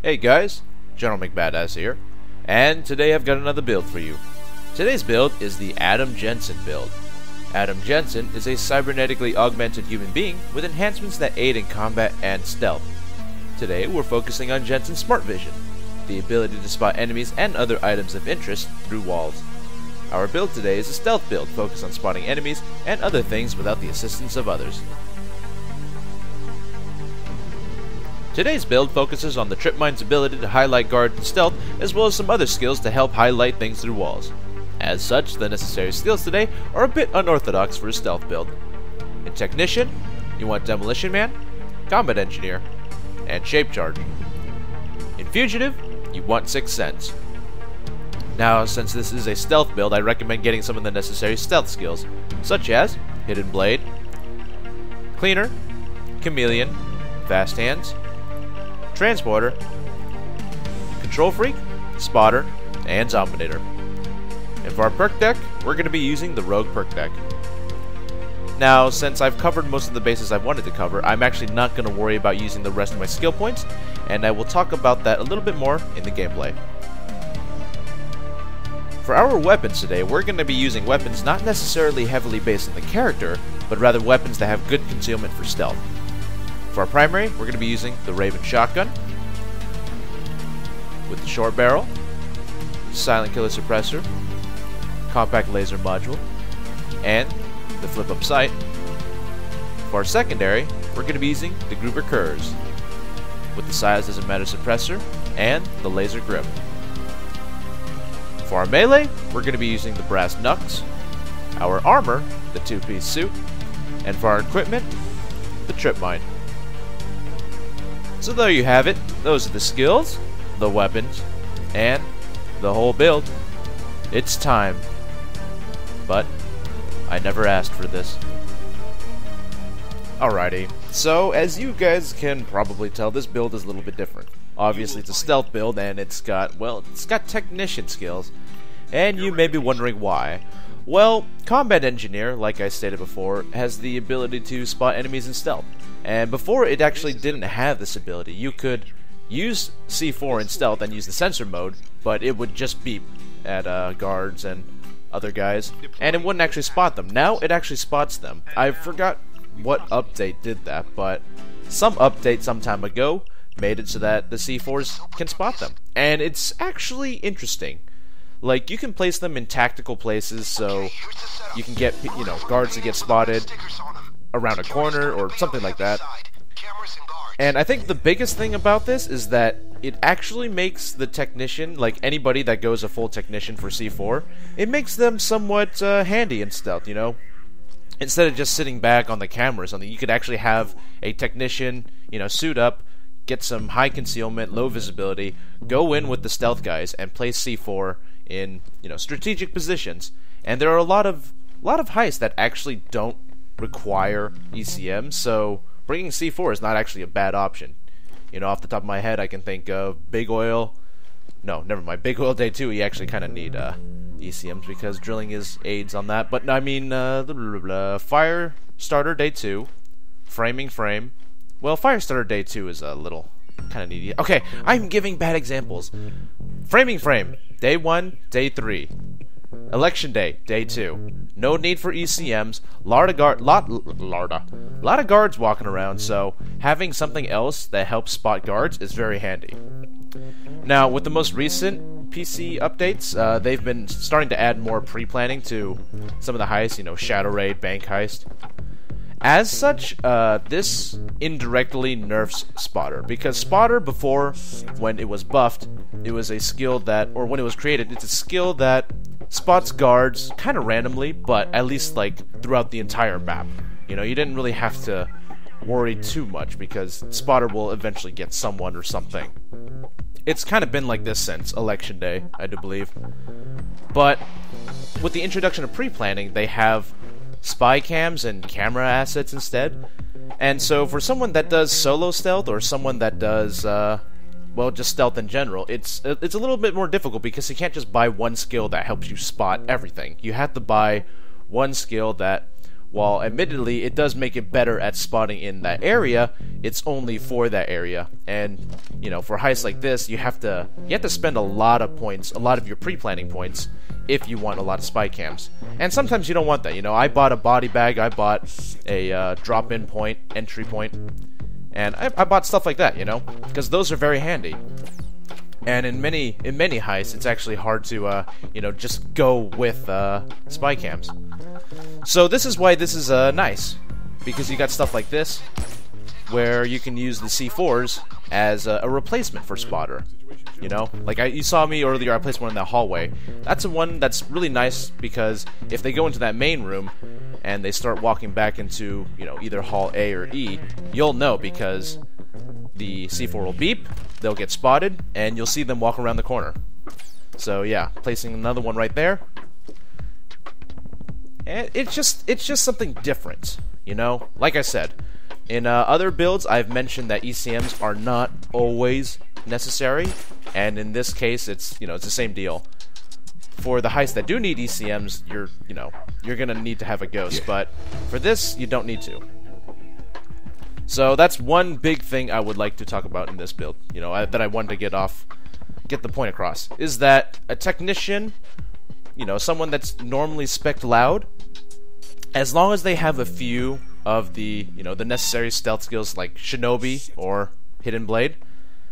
Hey guys, GeneralMcBadass here, and today I've got another build for you. Today's build is the Adam Jensen build. Adam Jensen is a cybernetically augmented human being with enhancements that aid in combat and stealth. Today we're focusing on Jensen's smart vision, the ability to spot enemies and other items of interest through walls. Our build today is a stealth build focused on spotting enemies and other things without the assistance of others. Today's build focuses on the Trip Mine's ability to highlight guard and stealth, as well as some other skills to help highlight things through walls. As such, the necessary skills today are a bit unorthodox for a stealth build. In Technician, you want Demolition Man, Combat Engineer, and Shape Charge. In Fugitive, you want Sixth Sense. Now, since this is a stealth build, I recommend getting some of the necessary stealth skills, such as Hidden Blade, Cleaner, Chameleon, Fast Hands, Transporter, Control Freak, Spotter, and Zombinator. And for our perk deck, we're going to be using the Rogue perk deck. Now, since I've covered most of the bases I wanted to cover, I'm actually not going to worry about using the rest of my skill points, and I will talk about that a little bit more in the gameplay. For our weapons today, we're going to be using weapons not necessarily heavily based on the character, but rather weapons that have good concealment for stealth. For our primary, we're going to be using the Raven Shotgun with the Short Barrel, Silent Killer Suppressor, Compact Laser Module, and the Flip-Up Sight. For our secondary, we're going to be using the Gruber Kurz with the Size Doesn't Matter Suppressor and the Laser Grip. For our melee, we're going to be using the Brass Knucks, our armor, the two-piece suit, and for our equipment, the Trip Mine. So there you have it. Those are the skills, the weapons, and the whole build. It's time. But I never asked for this. Alrighty, so as you guys can probably tell, this build is a little bit different. Obviously it's a stealth build and it's got technician skills. And you may be wondering why. Well, Combat Engineer, like I stated before, has the ability to spot enemies in stealth. And before, it actually didn't have this ability. You could use C4 in stealth and use the sensor mode, but it would just beep at guards and other guys, and it wouldn't actually spot them. Now it actually spots them. I forgot what update did that, but some update some time ago made it so that the C4s can spot them. And it's actually interesting. Like, you can place them in tactical places, so you can get, guards to get spotted around a corner or something like that. And I think the biggest thing about this is that it actually makes the technician, like anybody that goes a full technician for C4, it makes them somewhat handy in stealth, Instead of just sitting back on the camera or something, you could actually have a technician, suit up, get some high concealment, low visibility, go in with the stealth guys and place C4 in, strategic positions. And there are a lot of heists that actually don't require ECM, so bringing C4 is not actually a bad option. Off the top of my head, I can think of Big Oil. No, never mind. Big Oil Day 2, you actually kind of need ECMs because drilling is aids on that. But I mean, Fire Starter Day 2, Framing Frame. Well, Fire Starter Day 2 is a little kind of needy. Okay, I'm giving bad examples. Framing Frame, Day 1, Day 3. Election Day, Day 2. No need for ECMs. Lot of guards walking around, so having something else that helps spot guards is very handy. Now, with the most recent PC updates, they've been starting to add more pre-planning to some of the heists, Shadow Raid, Bank Heist. As such, this indirectly nerfs Spotter, because Spotter before, when it was buffed, it was a skill that, or when it was created, it's a skill that spots guards kind of randomly, but at least throughout the entire map. You didn't really have to worry too much because Spotter will eventually get someone or something. It's kind of been like this since Election Day, I do believe. But with the introduction of pre-planning, they have spy cams and camera assets instead. And so for someone that does solo stealth or someone that does just stealth in general, it's a little bit more difficult because you can't just buy one skill that helps you spot everything. You have to buy one skill that while admittedly it does make it better at spotting in that area, it's only for that area. And you know, for heists like this, you have to spend a lot of points, a lot of your pre-planning points, if you want a lot of spy cams. And sometimes you don't want that. You know, I bought a body bag, I bought a drop-in point, entry point, and I bought stuff like that, you know, because those are very handy. And in many heists, it's actually hard to you know, just go with spy cams. So this is why this is nice, because you got stuff like this, where you can use the C4s as a replacement for spotter. You know, like you saw me earlier, I placed one in the hallway. That's a one that's really nice, because if they go into that main room and they start walking back into, you know, either hall A or E, you'll know, because the C4 will beep, they'll get spotted, and you'll see them walk around the corner. So yeah, placing another one right there. And it's just something different, you know? Like I said, in other builds, I've mentioned that ECMs are not always necessary, and in this case, it's, you know, it's the same deal. For the heists that do need ECMs, you're gonna need to have a ghost, but for this, you don't need to. So that's one big thing I would like to talk about in this build, you know, that I wanted to get the point across, is that a technician, you know, someone that's normally spec'd loud, as long as they have a few of the, you know, the necessary stealth skills like Shinobi or Hidden Blade,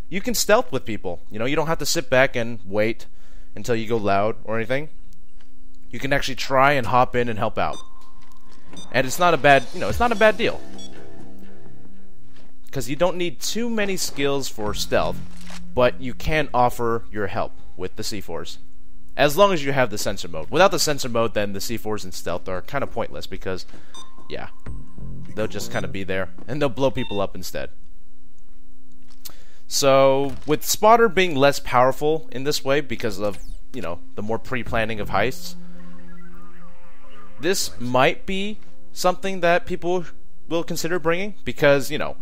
you can stealth with people. You know, you don't have to sit back and wait until you go loud or anything. You can actually try and hop in and help out. And it's not a bad, you know, it's not a bad deal. Because you don't need too many skills for stealth, but you can offer your help with the C4s. As long as you have the sensor mode. Without the sensor mode, then the C4s and stealth are kind of pointless, because, yeah, they'll just kind of be there, and they'll blow people up instead. So, with spotter being less powerful in this way because of, you know, the more pre-planning of heists, this might be something that people will consider bringing, because, you know,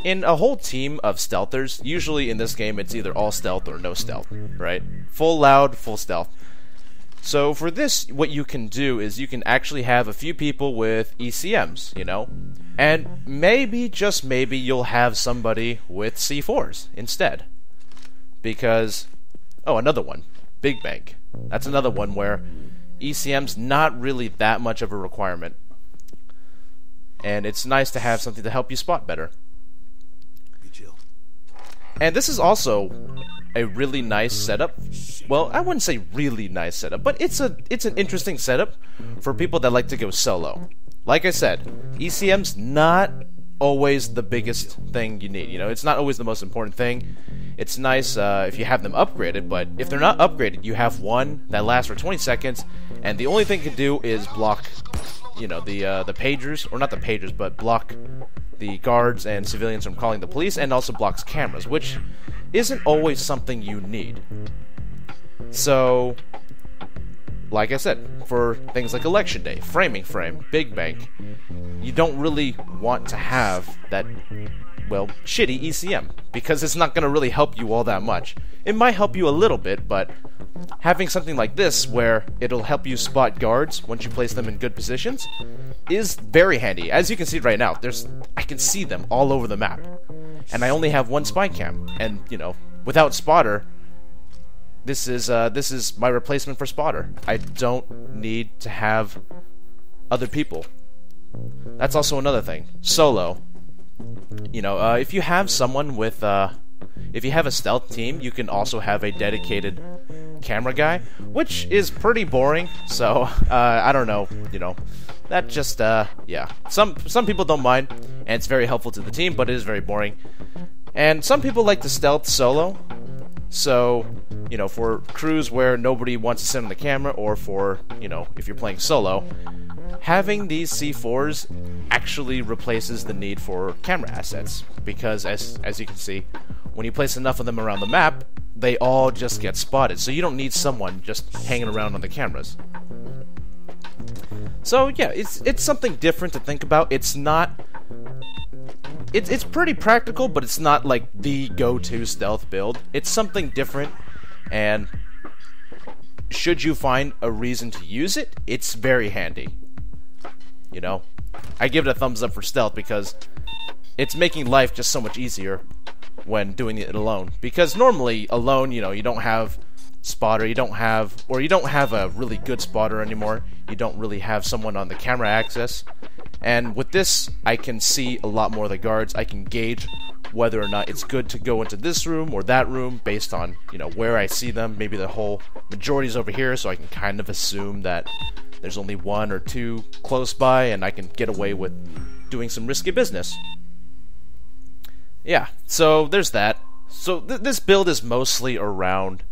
in a whole team of stealthers, usually in this game it's either all stealth or no stealth, right? Full loud, full stealth. So for this, what you can do is you can actually have a few people with ECMs, you know? And maybe, just maybe, you'll have somebody with C4s instead. Because, oh, another one, Big Bank. That's another one where ECM's not really that much of a requirement. And it's nice to have something to help you spot better. And this is also a really nice setup. Well, I wouldn't say really nice setup, but it's an interesting setup for people that like to go solo. Like I said, ECM's not always the biggest thing you need. You know, it's not always the most important thing. It's nice if you have them upgraded, but if they're not upgraded, you have one that lasts for 20 seconds, and the only thing you can do is block, you know, the pagers, or not the pagers, but block the guards and civilians from calling the police, and also blocks cameras, which isn't always something you need. So, like I said, for things like Election Day, Framing Frame, Big Bank, you don't really want to have that, well, shitty ECM, because it's not going to really help you all that much. It might help you a little bit, but having something like this, where it'll help you spot guards once you place them in good positions, is very handy. As you can see right now, I can see them all over the map. And I only have one spy cam, and, you know, without spotter, this is my replacement for spotter. I don't need to have other people. That's also another thing. Solo. You know, if you have someone with, if you have a stealth team, you can also have a dedicated camera guy, which is pretty boring, so, I don't know, you know, that just, yeah. Some people don't mind, and it's very helpful to the team, but it is very boring. And some people like to stealth solo, so, you know, for crews where nobody wants to sit on the camera, or for, you know, if you're playing solo, having these C4s actually replaces the need for camera assets, because as you can see, when you place enough of them around the map, they all just get spotted, so you don't need someone just hanging around on the cameras. So yeah, it's something different to think about. It's not... It's pretty practical, but it's not like the go-to stealth build. It's something different, and should you find a reason to use it, it's very handy. you know? I give it a thumbs up for stealth because it's making life just so much easier when doing it alone. Because normally, alone, you know, you don't have spotter, you don't have a really good spotter anymore. You don't really have someone on the camera access. And with this, I can see a lot more of the guards. I can gauge whether or not it's good to go into this room or that room based on, you know, where I see them. Maybe the whole majority's over here, so I can kind of assume that there's only one or two close by, and I can get away with doing some risky business. Yeah, so there's that. So this build is mostly around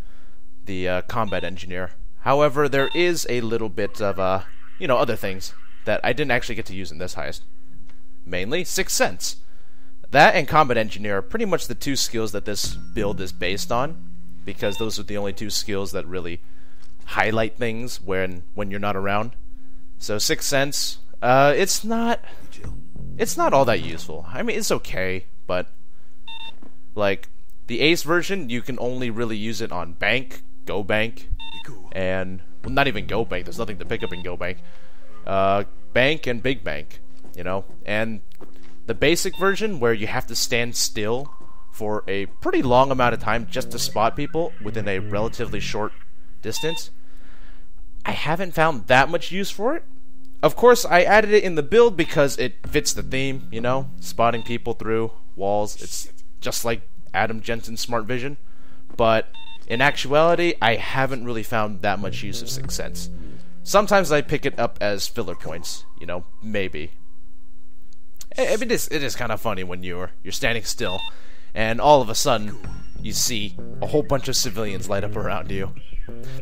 the combat engineer. However, there is a little bit of, you know, other things that I didn't actually get to use in this heist. Mainly, Sixth Sense. That and combat engineer are pretty much the two skills that this build is based on, because those are the only two skills that really highlight things when you're not around. So Sixth Sense, it's not all that useful. I mean, it's okay, but like the Ace version, you can only really use it on Bank, Go Bank, and well, not even Go Bank. There's nothing to pick up in Go Bank. Bank and Big Bank, you know, and the basic version where you have to stand still for a pretty long amount of time just to spot people within a relatively short distance, I haven't found that much use for it. Of course, I added it in the build because it fits the theme, you know, spotting people through walls. It's just like Adam Jensen's Smart Vision, but in actuality, I haven't really found that much use of Sixth Sense. Sometimes I pick it up as filler points, you know, maybe. I mean, it is kind of funny when you're standing still, and all of a sudden, you see a whole bunch of civilians light up around you.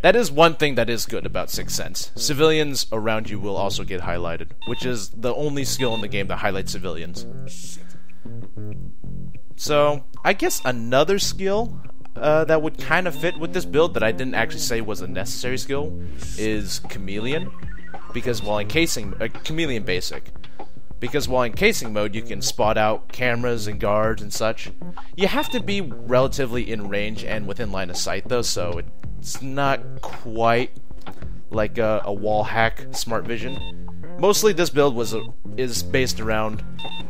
That is one thing that is good about Sixth Sense. Civilians around you will also get highlighted, which is the only skill in the game that highlights civilians. So, I guess another skill that would kind of fit with this build that I didn't actually say was a necessary skill is Chameleon, because while in Chameleon Basic. Because while in casing mode, you can spot out cameras and guards and such. You have to be relatively in range and within line of sight, though, so it's not quite like a wall hack Smart Vision. Mostly, this build is based around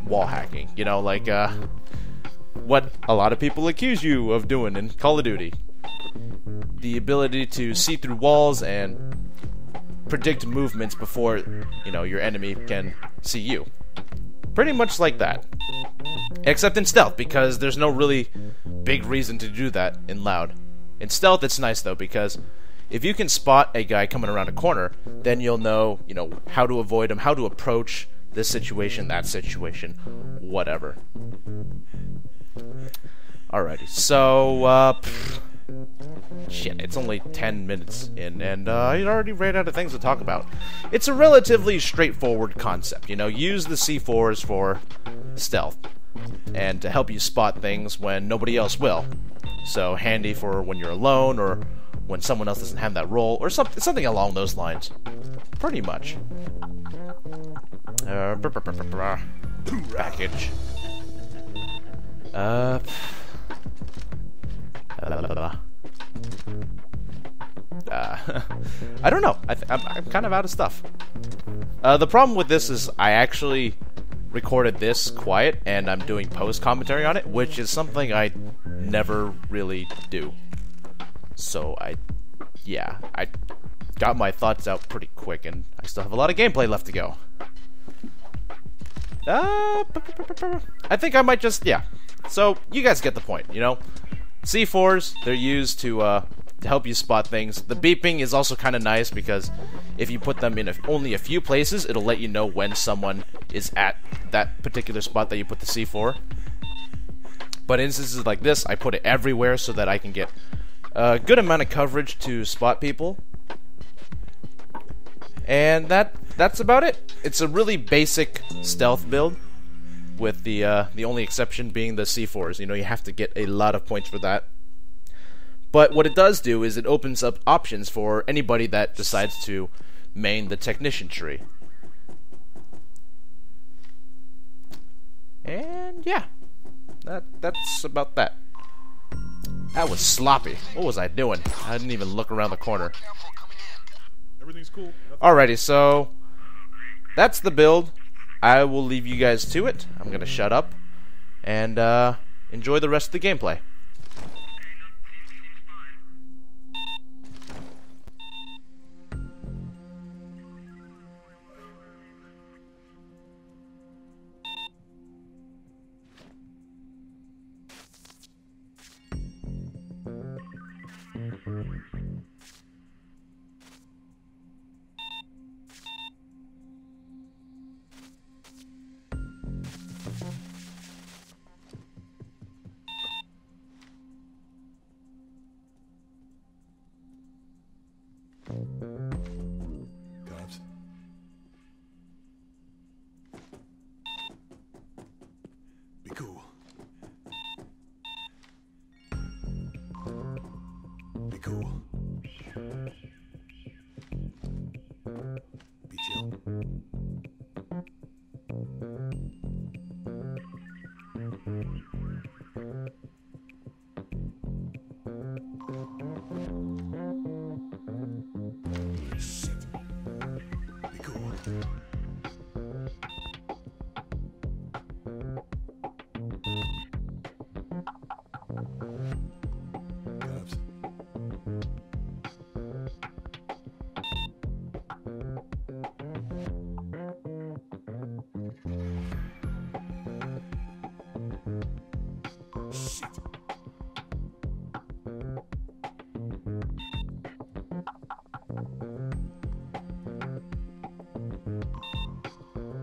wall hacking. You know, like what a lot of people accuse you of doing in Call of Duty. The ability to see through walls and predict movements before, you know, your enemy can see you. Pretty much like that. Except in stealth, because there's no really big reason to do that in loud. In stealth, it's nice though, because if you can spot a guy coming around a corner, then you'll know, you know, how to avoid him, how to approach this situation, that situation, whatever. Alrighty, so, shit, it's only 10 minutes in, and I already ran out of things to talk about. It's a relatively straightforward concept, you know, use the C4s for stealth, and to help you spot things when nobody else will. So, handy for when you're alone, or when someone else doesn't have that role, or something along those lines. Pretty much. Package. I don't know. I'm kind of out of stuff. The problem with this is I actually recorded this quiet, and I'm doing post commentary on it, which is something I never really do. So I got my thoughts out pretty quick, and I still have a lot of gameplay left to go. I think I might just, yeah. So, you guys get the point, you know? C4s, they're used to help you spot things. The beeping is also kind of nice because if you put them in only a few places, it'll let you know when someone is at that particular spot that you put the C4. But in instances like this, I put it everywhere so that I can get a good amount of coverage to spot people. And that's about it. It's a really basic stealth build, with the only exception being the C4s. You know, you have to get a lot of points for that. But what it does do is it opens up options for anybody that decides to main the technician tree. And yeah, that's about that. That was sloppy. What was I doing? I didn't even look around the corner. Everything's cool. Alrighty, so that's the build. I will leave you guys to it. I'm gonna shut up and enjoy the rest of the gameplay. Cops. Be cool. Be cool. Be chill. Shit. Be cool. Cops. Shit.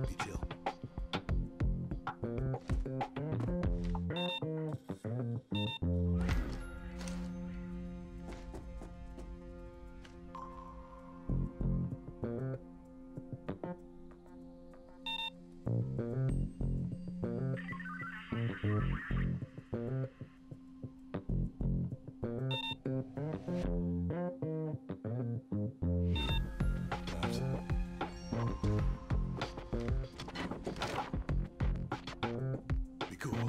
Be chill. Cops. Be cool.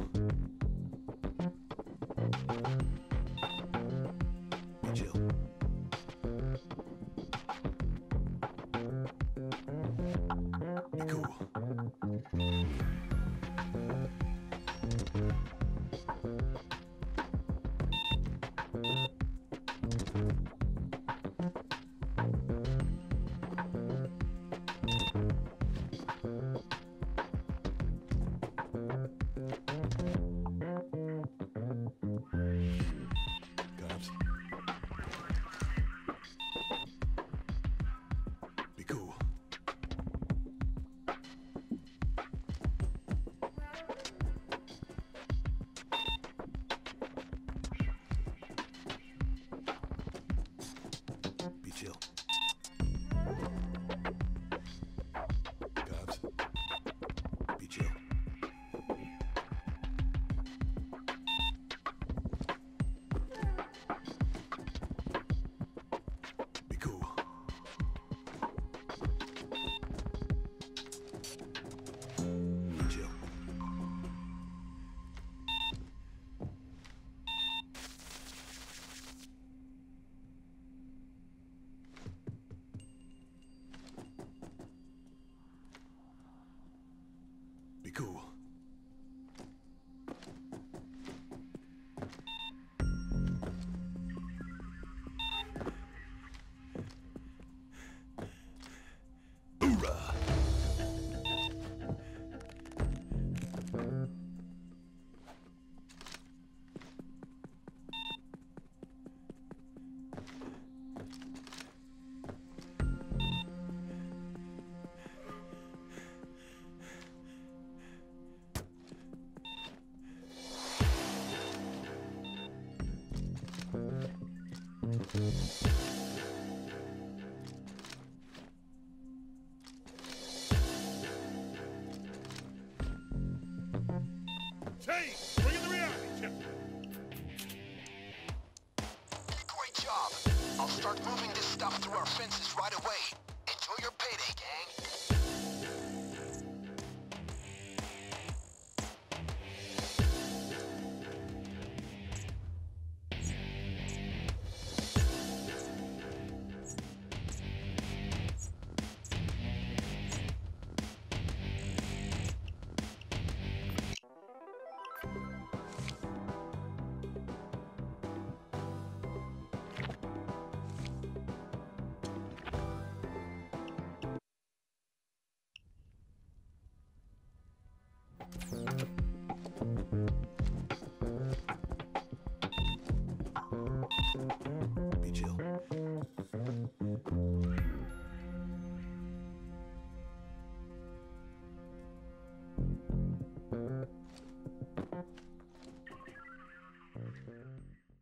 Be chill. Be cool. Cops. Be cool. Be chill. Cops. Be chill. Be cool. Be chill. Be cool. Hoorah! Hey, bring in the reality check. Great job. I'll start moving this stuff through our fences right away.